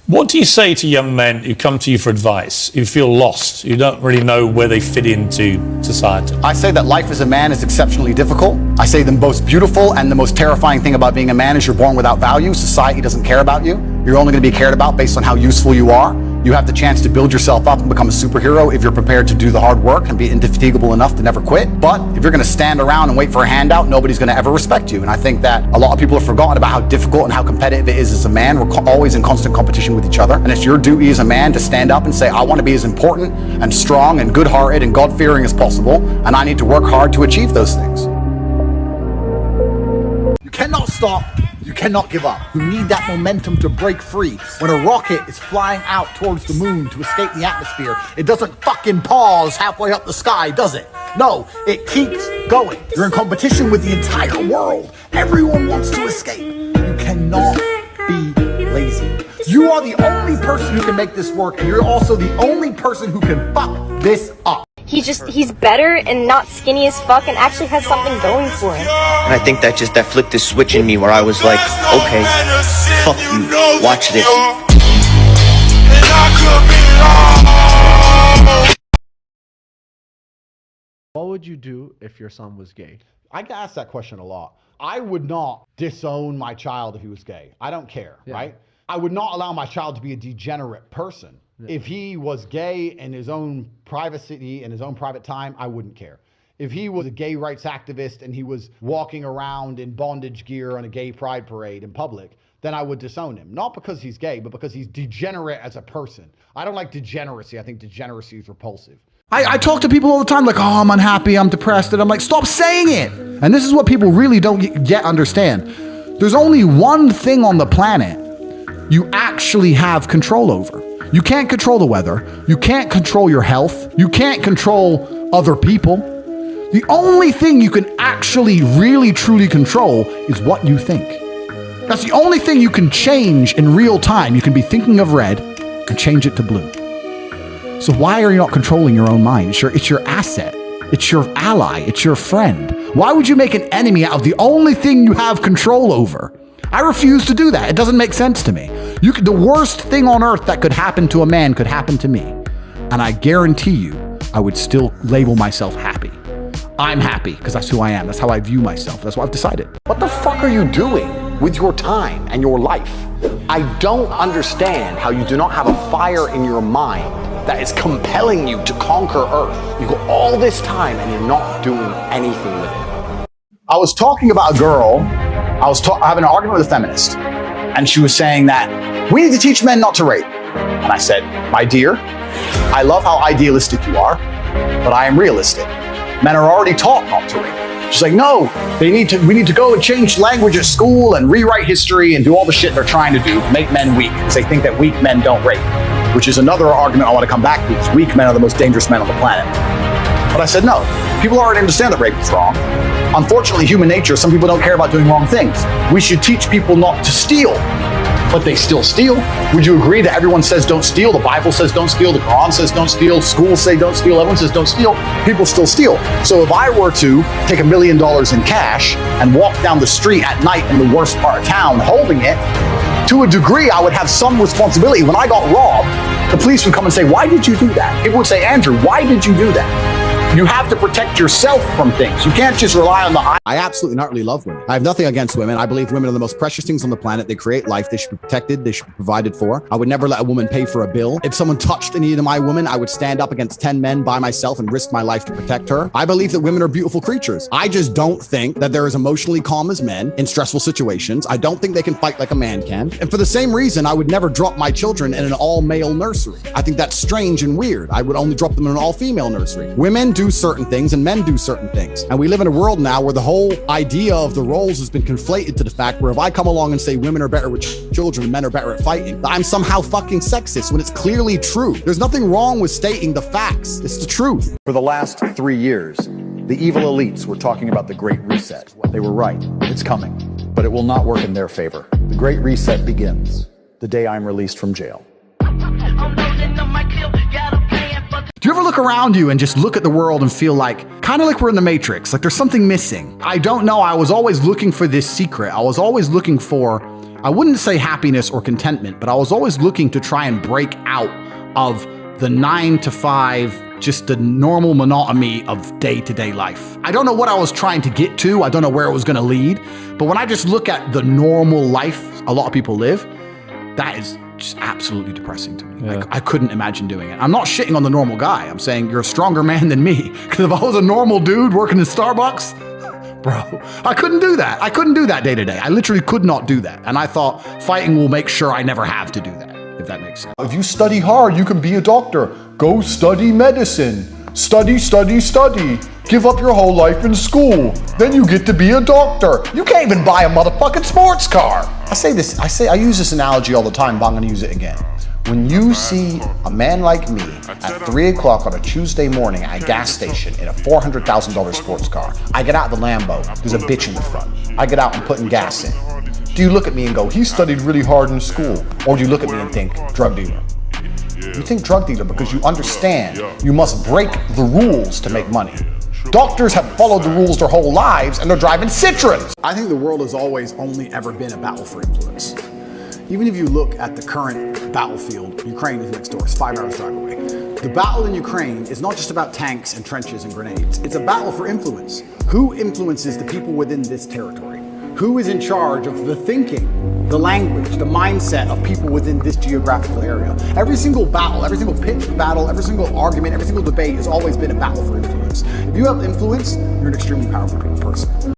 What do you say to young men who come to you for advice, who feel lost, who don't really know where they fit into society? I say that life as a man is exceptionally difficult. I say the most beautiful and the most terrifying thing about being a man is you're born without value. Society doesn't care about you. You're only going to be cared about based on how useful you are. You have the chance to build yourself up and become a superhero if you're prepared to do the hard work and be indefatigable enough to never quit. But if you're going to stand around and wait for a handout, nobody's going to ever respect you. And I think that a lot of people have forgotten about how difficult and how competitive it is as a man. We're always in constant competition with each other. And it's your duty as a man to stand up and say, I want to be as important and strong and good-hearted and God-fearing as possible. And I need to work hard to achieve those things. You cannot stop. You cannot give up. You need that momentum to break free. When a rocket is flying out towards the moon to escape the atmosphere, it doesn't fucking pause halfway up the sky, does it? No, it keeps going. You're in competition with the entire world. Everyone wants to escape. You cannot be lazy. You are the only person who can make this work, and you're also the only person who can fuck this up. He's better and not skinny as fuck and actually has something going for him. And I think that flipped this switch in me where I was like, okay, fuck you, watch this. What would you do if your son was gay? I get asked that question a lot. I would not disown my child if he was gay. I don't care, right? I would not allow my child to be a degenerate person. If he was gay in his own privacy, in his own private time, I wouldn't care. If he was a gay rights activist and he was walking around in bondage gear on a gay pride parade in public, then I would disown him. Not because he's gay, but because he's degenerate as a person. I don't like degeneracy. I think degeneracy is repulsive. I talk to people all the time like, oh, I'm unhappy, I'm depressed. And I'm like, stop saying it. And this is what people really don't yet understand. There's only one thing on the planet you actually have control over. You can't control the weather. You can't control your health. You can't control other people. The only thing you can actually really truly control is what you think. That's the only thing you can change in real time. You can be thinking of red and change it to blue. So why are you not controlling your own mind? It's your asset. It's your ally. It's your friend. Why would you make an enemy out of the only thing you have control over? I refuse to do that. It doesn't make sense to me. The worst thing on earth that could happen to a man could happen to me. And I guarantee you, I would still label myself happy. I'm happy because that's who I am. That's how I view myself. That's what I've decided. What the fuck are you doing with your time and your life? I don't understand how you do not have a fire in your mind that is compelling you to conquer Earth. You got all this time and you're not doing anything with it. I was talking about a girl. I was having an argument with a feminist, and she was saying that we need to teach men not to rape. And I said, my dear, I love how idealistic you are, but I am realistic. Men are already taught not to rape. She's like, no, we need to go and change language at school and rewrite history and do all the shit they're trying to do to make men weak, because they think that weak men don't rape, which is another argument I want to come back to, because weak men are the most dangerous men on the planet. But I said, no, people already understand that rape is wrong. Unfortunately, human nature, some people don't care about doing wrong things. We should teach people not to steal, but they still steal. Would you agree that everyone says don't steal? The Bible says don't steal. The Quran says don't steal. Schools say don't steal. Everyone says don't steal. People still steal. So if I were to take $1 million in cash and walk down the street at night in the worst part of town holding it, to a degree, I would have some responsibility. When I got robbed, the police would come and say, why did you do that? People would say, Andrew, why did you do that? You have to protect yourself from things. You can't just rely on the... I absolutely not really love women. I have nothing against women. I believe women are the most precious things on the planet. They create life. They should be protected. They should be provided for. I would never let a woman pay for a bill. If someone touched any of my women, I would stand up against 10 men by myself and risk my life to protect her. I believe that women are beautiful creatures. I just don't think that they're as emotionally calm as men in stressful situations. I don't think they can fight like a man can. And for the same reason, I would never drop my children in an all-male nursery. I think that's strange and weird. I would only drop them in an all-female nursery. Women do certain things and men do certain things. And we live in a world now where the whole idea of the roles has been conflated to the fact where if I come along and say women are better with children and men are better at fighting, I'm somehow fucking sexist when it's clearly true. There's nothing wrong with stating the facts. It's the truth. For the last 3 years, the evil elites were talking about the Great Reset. They were right. It's coming. But it will not work in their favor. The Great Reset begins the day I'm released from jail. Do you ever look around you and just look at the world and feel like, kind of like we're in the Matrix, like there's something missing? I don't know. I was always looking for this secret. I was always looking for I wouldn't say happiness or contentment, but I was always looking to try and break out of the 9 to 5, just the normal monotony of day-to-day life. I don't know what I was trying to get to. I don't know where it was going to lead. But when I just look at the normal life a lot of people live, that is just absolutely depressing to me. I couldn't imagine doing it. I'm not shitting on the normal guy. I'm saying you're a stronger man than me. Because if I was a normal dude working in Starbucks, bro, I couldn't do that. I couldn't do that day to day. I literally could not do that. And I thought fighting will make sure I never have to do that, if that makes sense. If you study hard, you can be a doctor. Go study medicine. Study, study, study. Give up your whole life in school. Then you get to be a doctor. You can't even buy a motherfucking sports car. I use this analogy all the time, but I'm gonna use it again. When you see a man like me at 3 o'clock on a Tuesday morning at a gas station in a $400,000 sports car, I get out of the Lambo, there's a bitch in the front. I get out and putting gas in. Do you look at me and go, he studied really hard in school? Or do you look at me and think, drug dealer? You think drug dealer because you understand you must break the rules to make money. Doctors have followed the rules their whole lives and they're driving Citroens. I think the world has always only ever been a battle for influence. Even if you look at the current battlefield, Ukraine is next door, it's 5 hours drive away. The battle in Ukraine is not just about tanks and trenches and grenades. It's a battle for influence. Who influences the people within this territory? Who is in charge of the thinking, the language, the mindset of people within this geographical area? Every single battle, every single pitched battle, every single argument, every single debate has always been a battle for influence. If you have influence, you're an extremely powerful person.